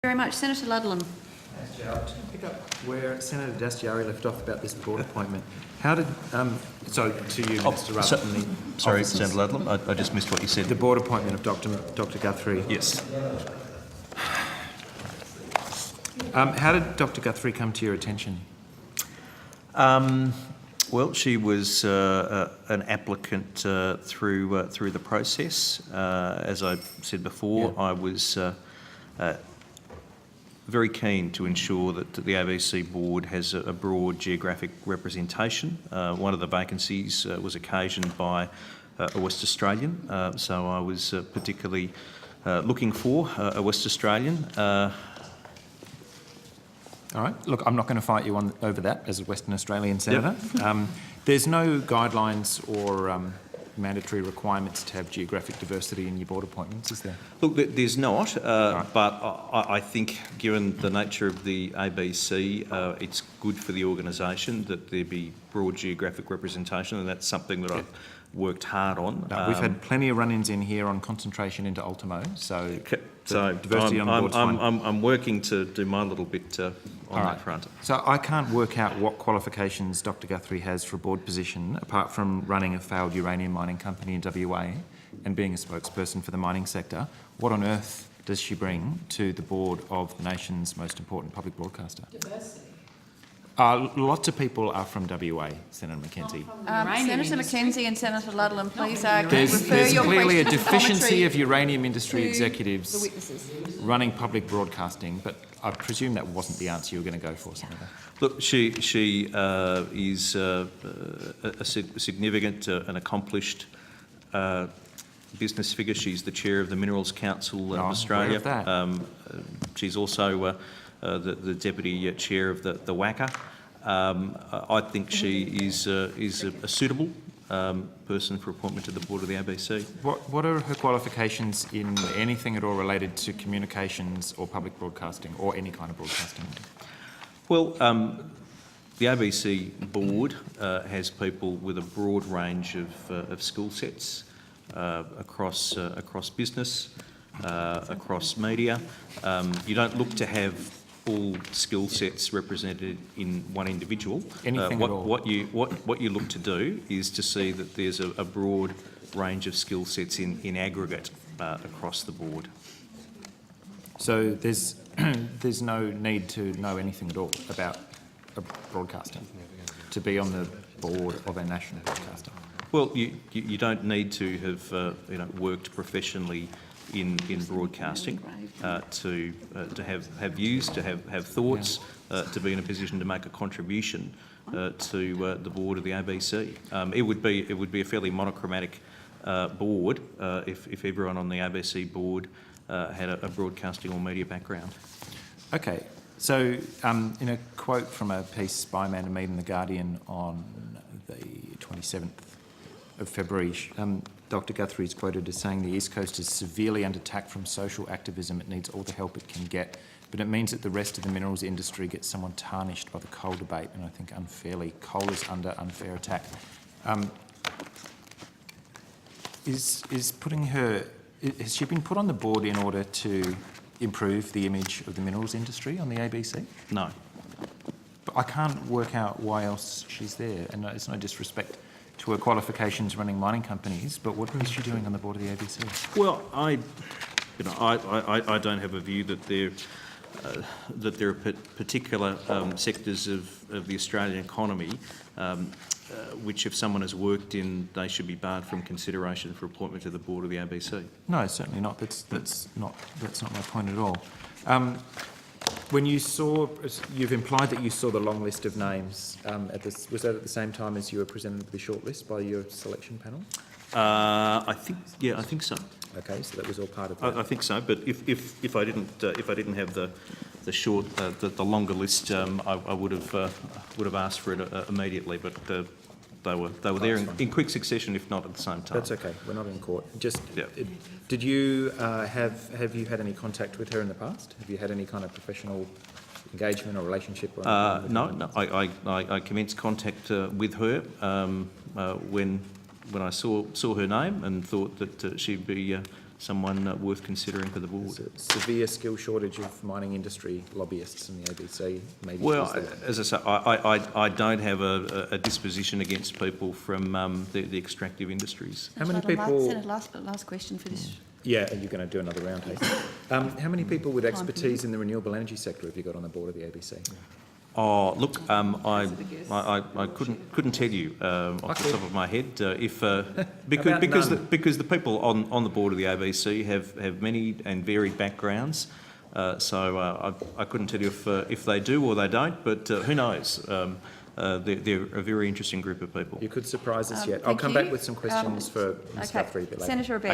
Very much. Senator Ludlam. Thanks, Gerald. To pick up where Senator Dastyari left off about this board appointment, how did, so to you, Mr. Rudd, sorry, Senator Ludlam, I just missed what you said. The board appointment of Dr. Guthrie. Yes. How did Dr. Guthrie come to your attention? Well, she was an applicant through the process. As I said before, I was very keen to ensure that the ABC board has a broad geographic representation. One of the vacancies was occasioned by a West Australian, so I was particularly looking for a West Australian. All right. Look, I'm not going to fight you over that as a Western Australian senator. Yep. There's no guidelines or mandatory requirements to have geographic diversity in your board appointments, is there? Look, there's not, right. but I think given the nature of the ABC, it's good for the organisation that there be broad geographic representation, and that's something that I've worked hard on. No, we've had plenty of run-ins in here on concentration into Ultimo, so diversity on the board's fine. I'm working to do my little bit on that front. So I can't work out what qualifications Dr. Guthrie has for a board position, apart from running a failed uranium mining company in WA and being a spokesperson for the mining sector. What on earth does she bring to the board of the nation's most important public broadcaster? Diversity. Lots of people are from WA, Senator McKenzie. Senator McKenzie and Senator Ludlam, please there's your clearly a questions deficiency of uranium industry executives the witnesses. running public broadcasting, but I presume that wasn't the answer you were going to go for, Senator. Look, she is a significant and accomplished business figure. She's the chair of the Minerals Council of Australia. Of that. She's also the deputy chair of the WACA. I think she is a suitable person for appointment to the board of the ABC. What are her qualifications in anything at all related to communications or public broadcasting or any kind of broadcasting? Well, the ABC board has people with a broad range of skill sets across business, across media. You don't look to have all skill sets represented in one individual. Anything at all. What you look to do is to see that there's a broad range of skill sets in aggregate across the board. So there's no need to know anything at all about broadcasting to be on the board of a national broadcaster. Well, you don't need to have worked professionally in broadcasting to have views, to have thoughts, to be in a position to make a contribution to the board of the ABC. It would be a fairly monochromatic board if everyone on the ABC board had a broadcasting or media background. Okay. So in a quote from a piece by Amanda Mead in The Guardian on the 27th of February, Dr. Guthrie is quoted as saying the East Coast is severely under attack from social activism. It needs all the help it can get, but it means that the rest of the minerals industry gets somewhat tarnished by the coal debate, and I think unfairly. Coal is under unfair attack. Has she been put on the board in order to improve the image of the minerals industry on the ABC? No. But I can't work out why else she's there, and it's no disrespect to her qualifications running mining companies, but what is she doing on the board of the ABC? Well, I don't have a view that there are particular sectors of the Australian economy which, if someone has worked in, they should be barred from consideration for appointment to the board of the ABC. No, certainly not. That's not my point at all. When you've implied that you saw the long list of names. Was that at the same time as you were presented with the short list by your selection panel? I think so. Okay, so that was all part of that. I think so. But if I didn't have the short the longer list, I would have asked for it immediately. But they were there in quick succession, if not at the same time. That's okay. We're not in court. Did you have you had any contact with her in the past? Have you had any kind of professional engagement or relationship? No. I commenced contact with her when I saw her name and thought that she'd be someone worth considering for the board. There's a severe skill shortage of mining industry lobbyists in the ABC. Maybe Well, as I say, I don't have a disposition against people from the extractive industries. How many Senator Ludlam, people? Senator, last question for this. Yeah, and you're going to do another round, hey? How many people with expertise in the renewable energy sector have you got on the board of the ABC? Oh, look, I couldn't tell you off the top of my head because the people on the board of the ABC have many and varied backgrounds. So I couldn't tell you if they do or they don't, but who knows? They're a very interesting group of people. You could surprise us yet. I'll Thank come you. back with some questions for Ms. Guthrie a bit later. Senator Abetz.